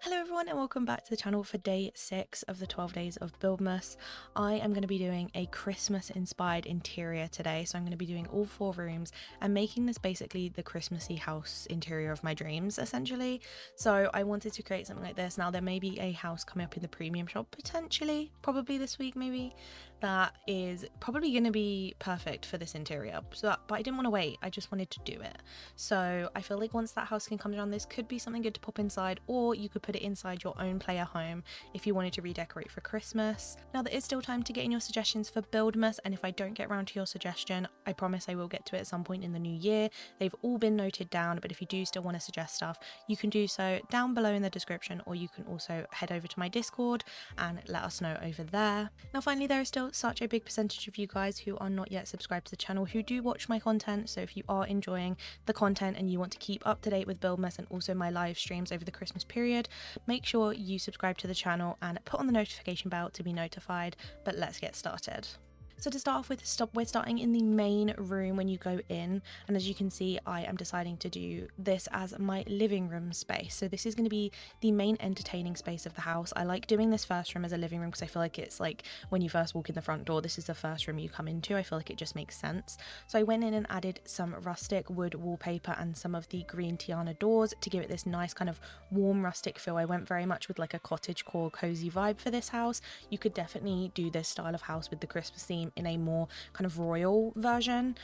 Hello everyone and welcome back to the channel for day 6 of the 12 days of Buildmas. I am going to be doing a Christmas inspired interior today, so I'm going to be doing all 4 rooms and making this basically the Christmassy house interior of my dreams essentially. So I wanted to create something like this. Now there may be a house coming up in the premium shop potentially, probably this week maybe, that is probably going to be perfect for this interior. But I didn't want to wait, I just wanted to do it. So I feel like once that house can come down, this could be something good to pop inside, or you could put it inside your own player home if you wanted to redecorate for Christmas. Now there is still time to get in your suggestions for Buildmas, and if I don't get around to your suggestion, I promise I will get to it at some point in the new year. They've all been noted down, but if you do still want to suggest stuff, you can do so down below in the description, or you can also head over to my Discord and let us know over there. Now finally, there is still such a big percentage of you guys who are not yet subscribed to the channel who do watch my content, so if you are enjoying the content and you want to keep up to date with Buildmas and also my live streams over the Christmas period, make sure you subscribe to the channel and put on the notification bell to be notified. But let's get started. So to start off with, we're starting in the main room when you go in, and as you can see, I am deciding to do this as my living room space. So this is going to be the main entertaining space of the house. I like doing this first room as a living room because I feel like it's like when you first walk in the front door, this is the first room you come into. I feel like it just makes sense. So I went in and added some rustic wood wallpaper and some of the green Tiana doors to give it this nice kind of warm rustic feel. I went very much with like a cottagecore cozy vibe for this house. You could definitely do this style of house with the Christmas theme in a more kind of royal version,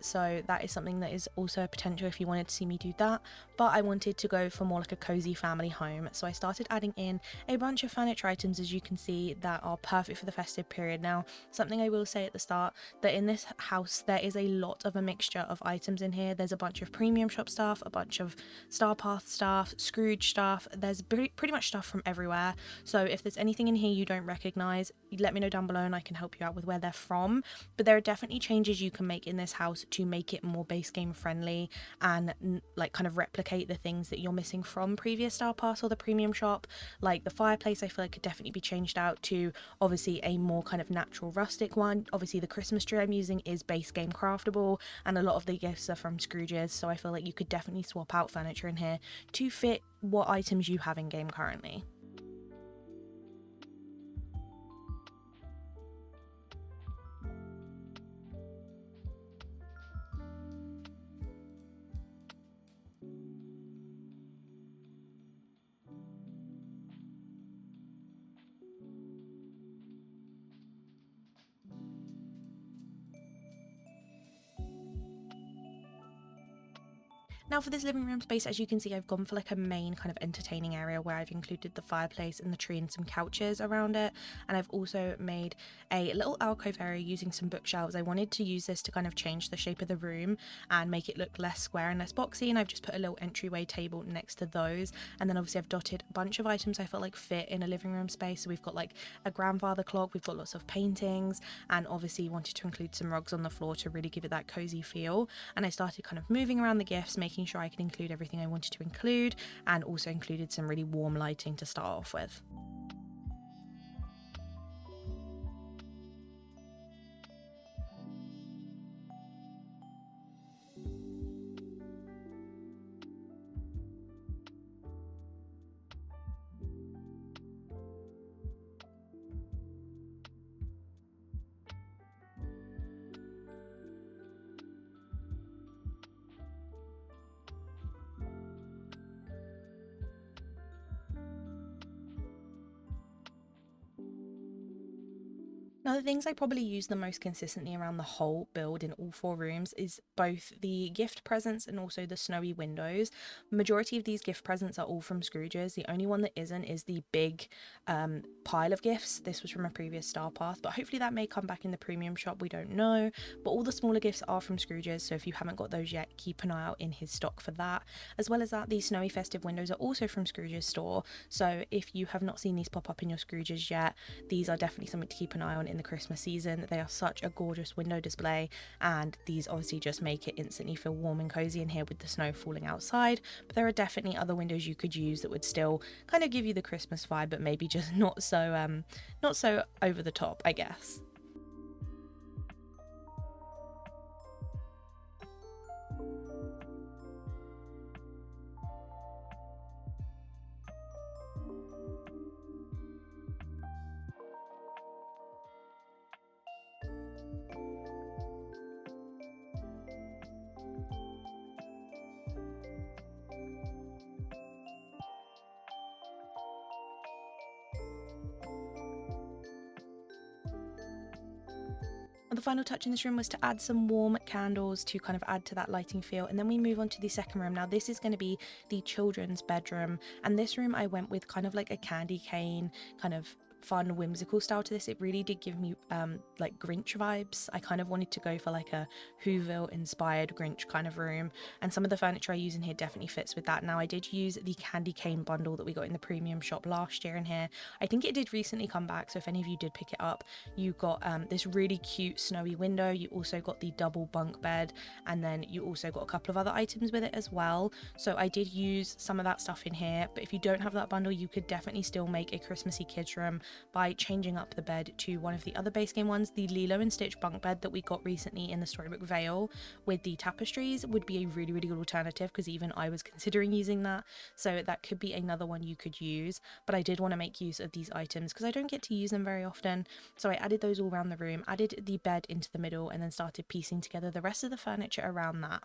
so that is something that is also a potential if you wanted to see me do that. But I wanted to go for more like a cozy family home, so I started adding in a bunch of furniture items, as you can see, that are perfect for the festive period. Now something I will say at the start, that in this house there is a lot of a mixture of items in here. There's a bunch of premium shop stuff, a bunch of Star Path stuff, Scrooge stuff. There's pretty much stuff from everywhere, so if there's anything in here you don't recognize, let me know down below and I can help you out with where they're from. But there are definitely changes you can make in this house to make it more base game friendly and like kind of replicate the things that you're missing from previous Star Pass or the premium shop. Like the fireplace, I feel like could definitely be changed out to obviously a more kind of natural rustic one. Obviously the Christmas tree I'm using is base game craftable, and a lot of the gifts are from Scrooge's, so I feel like you could definitely swap out furniture in here to fit what items you have in game currently. Now for this living room space, as you can see, I've gone for like a main kind of entertaining area where I've included the fireplace and the tree and some couches around it. And I've also made a little alcove area using some bookshelves. I wanted to use this to kind of change the shape of the room and make it look less square and less boxy. And I've just put a little entryway table next to those. And then obviously I've dotted a bunch of items I felt like fit in a living room space. So we've got like a grandfather clock, we've got lots of paintings, and obviously wanted to include some rugs on the floor to really give it that cozy feel. And I started kind of moving around the gifts, making sure I could include everything I wanted to include, and also included some really warm lighting to start off with. Now, the things I probably use the most consistently around the whole build in all 4 rooms is both the gift presents and also the snowy windows. Majority of these gift presents are all from Scrooge's. The only one that isn't is the big pile of gifts. This was from a previous Star Path, but hopefully that may come back in the premium shop, we don't know. But all the smaller gifts are from Scrooge's, so if you haven't got those yet, keep an eye out in his stock for that. As well as that, these snowy festive windows are also from Scrooge's store, so if you have not seen these pop up in your Scrooge's yet, these are definitely something to keep an eye on in the Christmas season. They are such a gorgeous window display, and these obviously just make it instantly feel warm and cozy in here with the snow falling outside. But there are definitely other windows you could use that would still kind of give you the Christmas vibe, but maybe just not so over the top, I guess. The final touch in this room was to add some warm candles to kind of add to that lighting feel, and then we move on to the second room. Now this is going to be the children's bedroom, and this room I went with kind of like a candy cane kind of fun whimsical style to this. It really did give me like Grinch vibes. I kind of wanted to go for like a Whoville inspired Grinch kind of room, and some of the furniture I use in here definitely fits with that. Now I did use the candy cane bundle that we got in the premium shop last year in here. I think it did recently come back, so if any of you did pick it up, you got this really cute snowy window. You also got the double bunk bed, and then you also got a couple of other items with it as well. So I did use some of that stuff in here, but if you don't have that bundle, you could definitely still make a Christmassy kids room by changing up the bed to one of the other base game ones. The Lilo and Stitch bunk bed that we got recently in the Storybook Vale with the tapestries would be a really good alternative, because even I was considering using that, so that could be another one you could use. But I did want to make use of these items because I don't get to use them very often, so I added those all around the room, added the bed into the middle, and then started piecing together the rest of the furniture around that.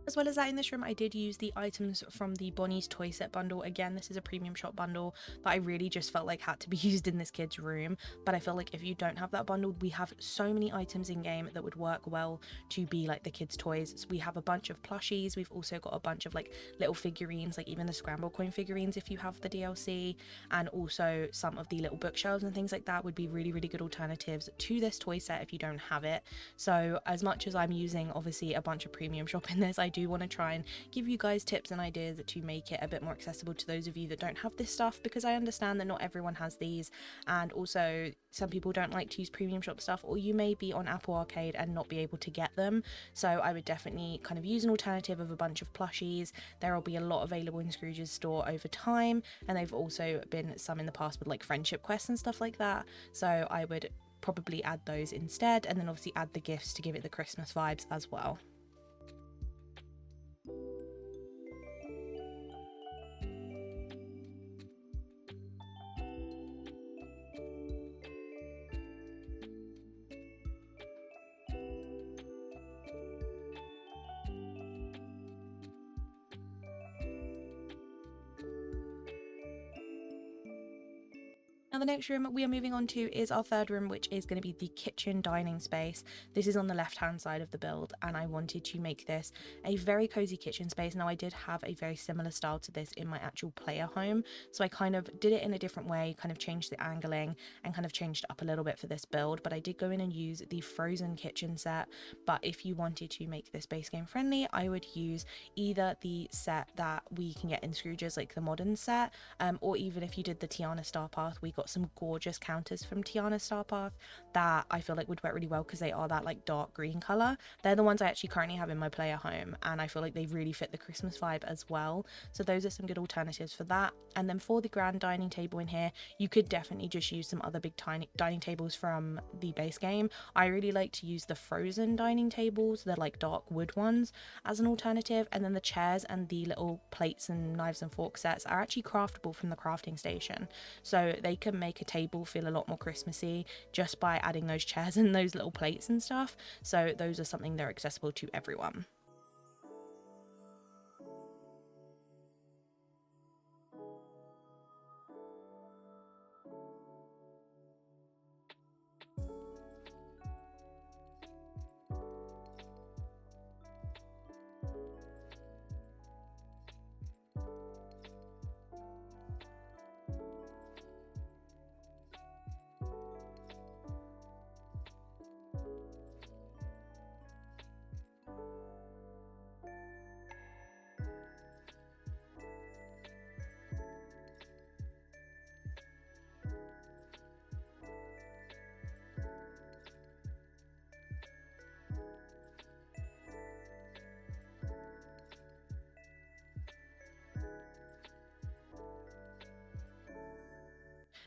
As well as that, in this room I did use the items from the Bonnie's toy set bundle. Again, this is a premium shop bundle that I really just felt like had to be used in this kid's room, but I feel like if you don't have that bundle, we have so many items in game that would work well to be like the kids' toys. So we have a bunch of plushies, we've also got a bunch of like little figurines, like even the Scramble Coin figurines if you have the DLC, and also some of the little bookshelves and things like that would be really good alternatives to this toy set if you don't have it. So as much as I'm using obviously a bunch of premium shop in this, I do want to try and give you guys tips and ideas to make it a bit more accessible to those of you that don't have this stuff, because I understand that not everyone has these, and also some people don't like to use premium shop stuff, or you may be on Apple Arcade and not be able to get them. So I would definitely kind of use an alternative of a bunch of plushies. There will be a lot available in Scrooge's store over time, and they've also been some in the past with like friendship quests and stuff like that, so I would probably add those instead, and then obviously add the gifts to give it the Christmas vibes as well. Now the next room we are moving on to is our third room, which is going to be the kitchen dining space. This is on the left hand side of the build, and I wanted to make this a very cozy kitchen space. Now I did have a very similar style to this in my actual player home, so I kind of did it in a different way, kind of changed the angling and kind of changed it up a little bit for this build. But I did go in and use the Frozen kitchen set, but if you wanted to make this base game friendly, I would use either the set that we can get in Scrooge's, like the modern set, or even if you did the Tiana Star Path, we got some gorgeous counters from Tiana Star Path that I feel like would work really well because they are that like dark green color. They're the ones I actually currently have in my player home, and I feel like they really fit the Christmas vibe as well. So those are some good alternatives for that. And then for the grand dining table in here, you could definitely just use some other big tiny dining tables from the base game. I really like to use the Frozen dining tables, they're like dark wood ones, as an alternative. And then the chairs and the little plates and knives and fork sets are actually craftable from the crafting station, so they can make a table feel a lot more Christmassy just by adding those chairs and those little plates and stuff. So those are something that are accessible to everyone.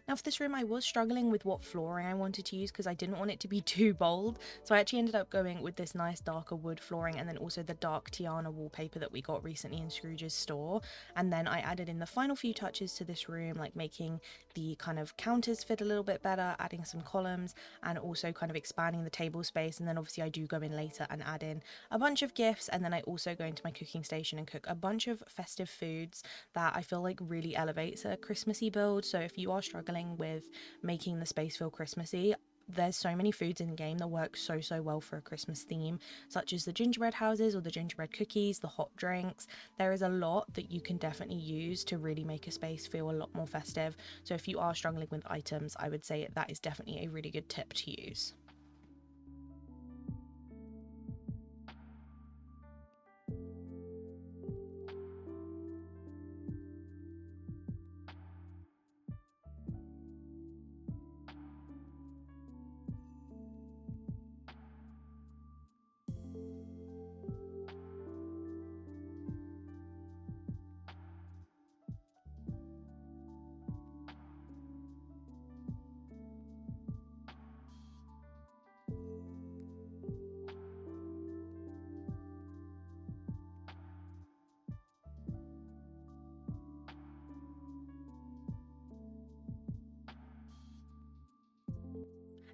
Now for this room, I was struggling with what flooring I wanted to use because I didn't want it to be too bold. So I actually ended up going with this nice darker wood flooring, and then also the dark Tiana wallpaper that we got recently in Scrooge's store. And then I added in the final few touches to this room, like making the kind of counters fit a little bit better, adding some columns, and also kind of expanding the table space. And then obviously I do go in later and add in a bunch of gifts, and then I also go into my cooking station and cook a bunch of festive foods that I feel like really elevates a Christmassy build. So if you are struggling with making the space feel Christmassy, there's so many foods in the game that work so well for a Christmas theme, such as the gingerbread houses or the gingerbread cookies, the hot drinks. There is a lot that you can definitely use to really make a space feel a lot more festive. So if you are struggling with items, I would say that is definitely a really good tip to use.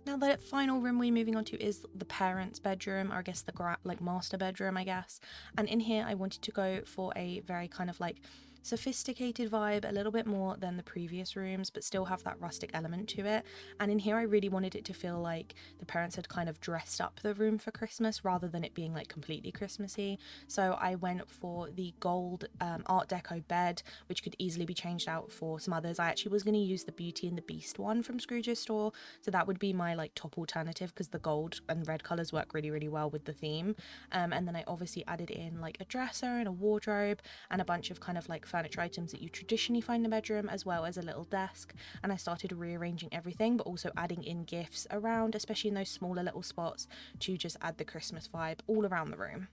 Now the final room we're moving on to is the parents' bedroom, or I guess the master bedroom, I guess. And in here I wanted to go for a very kind of like sophisticated vibe, a little bit more than the previous rooms, but still have that rustic element to it. And in here I really wanted it to feel like the parents had kind of dressed up the room for Christmas rather than it being like completely Christmassy. So I went for the gold art deco bed, which could easily be changed out for some others. I actually was going to use the Beauty and the Beast one from Scrooge's store, so that would be my like top alternative because the gold and red colors work really well with the theme. And then I obviously added in like a dresser and a wardrobe and a bunch of kind of like furniture items that you traditionally find in the bedroom, as well as a little desk. And I started rearranging everything, but also adding in gifts around, especially in those smaller little spots, to just add the Christmas vibe all around the room.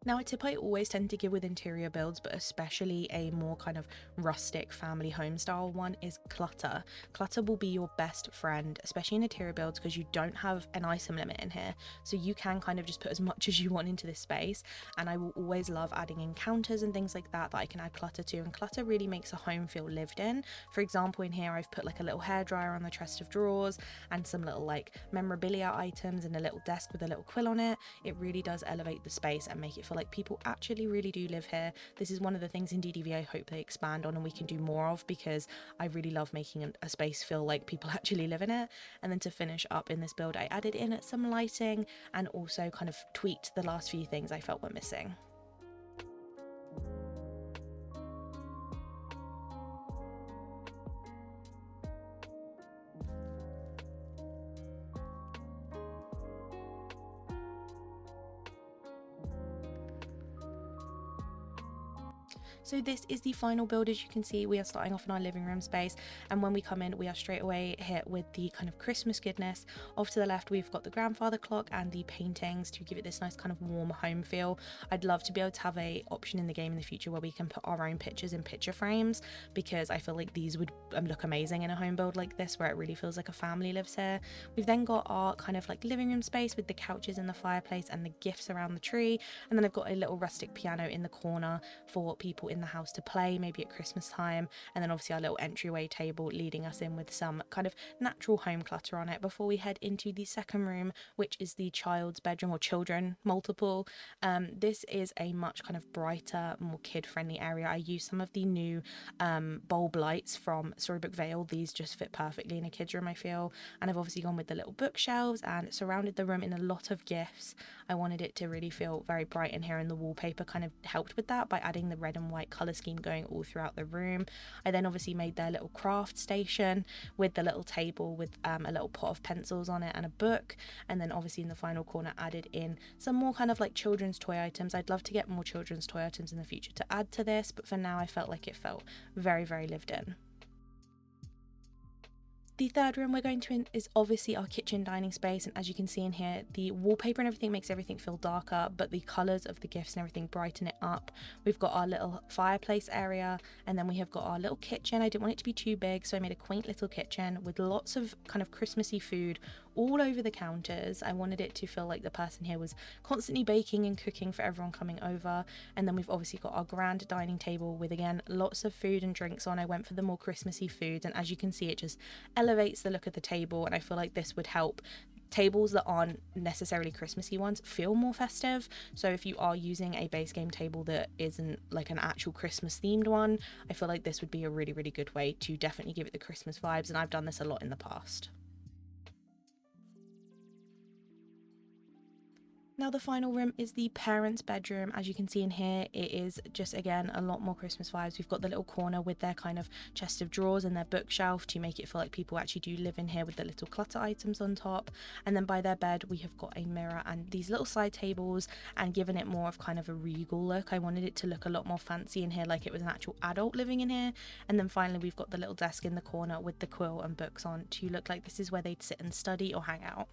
Now, a tip I always tend to give with interior builds, but especially a more kind of rustic family home style one, is clutter. Clutter will be your best friend, especially in interior builds, because you don't have an item limit in here. So you can kind of just put as much as you want into this space. And I will always love adding in counters and things like that I can add clutter to. And clutter really makes a home feel lived in. For example, in here I've put like a little hairdryer on the chest of drawers and some little like memorabilia items and a little desk with a little quill on it. It really does elevate the space and make it feel like people actually really do live here. This is one of the things in DDV I hope they expand on and we can do more of, because I really love making a space feel like people actually live in it. And then to finish up in this build, I added in some lighting and also kind of tweaked the last few things I felt were missing. So this is the final build. As you can see, we are starting off in our living room space, and when we come in, we are straight away hit with the kind of Christmas goodness. Off to the left, we've got the grandfather clock and the paintings to give it this nice kind of warm home feel. I'd love to be able to have a option in the game in the future where we can put our own pictures in picture frames, because I feel like these would look amazing in a home build like this, where it really feels like a family lives here. We've then got our kind of like living room space with the couches and the fireplace and the gifts around the tree, and then I've got a little rustic piano in the corner for people in the house to play, maybe at Christmas time, and then obviously our little entryway table leading us in with some kind of natural home clutter on it before we head into the second room, which is the child's bedroom, or children multiple. This is a much kind of brighter, more kid-friendly area. I use some of the new bulb lights from Storybook Vale. These just fit perfectly in a kid's room, I feel, and I've obviously gone with the little bookshelves and surrounded the room in a lot of gifts. I wanted it to really feel very bright in here, and the wallpaper kind of helped with that by adding the red and white white colour scheme going all throughout the room. I then obviously made their little craft station with the little table with a little pot of pencils on it and a book, and then obviously in the final corner added in some more kind of like children's toy items. I'd love to get more children's toy items in the future to add to this, but for now I felt like it felt very, very lived in. The third room we're going to is obviously our kitchen dining space, and as you can see in here, the wallpaper and everything makes everything feel darker, but the colours of the gifts and everything brighten it up. We've got our little fireplace area, and then we have got our little kitchen. I didn't want it to be too big, so I made a quaint little kitchen with lots of kind of Christmassy food all over the counters. I wanted it to feel like the person here was constantly baking and cooking for everyone coming over. And then we've obviously got our grand dining table with, again, lots of food and drinks on. I went for the more Christmassy foods, and as you can see, it just elevates the look of the table, and I feel like this would help tables that aren't necessarily Christmassy ones feel more festive. So if you are using a base game table that isn't like an actual Christmas themed one, I feel like this would be a really, really good way to definitely give it the Christmas vibes, and I've done this a lot in the past. Now the final room is the parents' bedroom. As you can see in here, it is just, again, a lot more Christmas vibes. We've got the little corner with their kind of chest of drawers and their bookshelf to make it feel like people actually do live in here, with the little clutter items on top. And then by their bed we have got a mirror and these little side tables, and given it more of kind of a regal look. I wanted it to look a lot more fancy in here, like it was an actual adult living in here. And then finally we've got the little desk in the corner with the quill and books on to look like this is where they'd sit and study or hang out.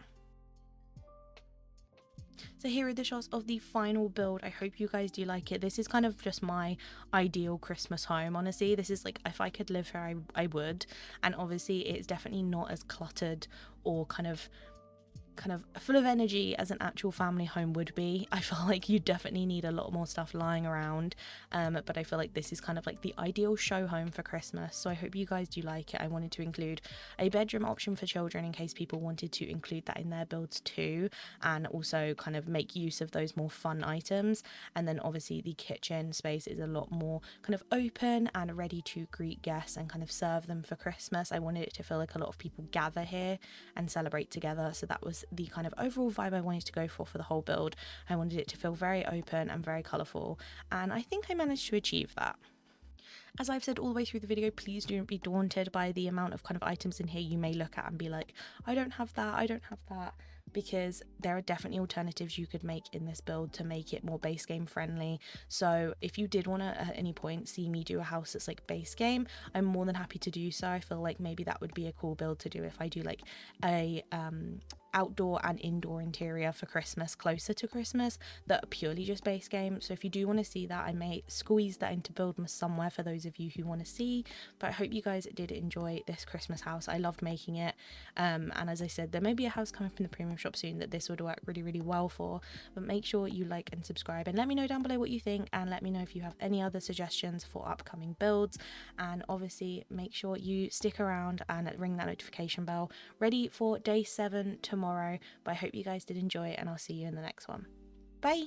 So here are the shots of the final build. I hope you guys do like it. This is kind of just my ideal Christmas home, honestly. This is like, if I could live here, I would. And obviously it's definitely not as cluttered or kind of full of energy as an actual family home would be. I feel like you definitely need a lot more stuff lying around, but I feel like this is kind of like the ideal show home for Christmas. So I hope you guys do like it. I wanted to include a bedroom option for children in case people wanted to include that in their builds too, and also kind of make use of those more fun items. And then obviously the kitchen space is a lot more kind of open and ready to greet guests and kind of serve them for Christmas. I wanted it to feel like a lot of people gather here and celebrate together, so that was the kind of overall vibe I wanted to go for the whole build. I wanted it to feel very open and very colourful, and I think I managed to achieve that. As I've said all the way through the video, please don't be daunted by the amount of kind of items in here you may look at and be like, I don't have that, I don't have that, because there are definitely alternatives you could make in this build to make it more base game friendly. So if you did want to at any point see me do a house that's like base game, I'm more than happy to do so. I feel like maybe that would be a cool build to do if I do like a outdoor and indoor interior for Christmas, closer to Christmas, that are purely just base game. So if you do want to see that, I may squeeze that into Buildmas somewhere for those of you who want to see. But I hope you guys did enjoy this Christmas house. I loved making it, and as I said, there may be a house coming up in the premium shop soon that this would work really, really well for. But make sure you like and subscribe, and let me know down below what you think, and let me know if you have any other suggestions for upcoming builds. And obviously make sure you stick around and ring that notification bell, ready for day 7 tomorrow. But I hope you guys did enjoy it, and I'll see you in the next one. Bye.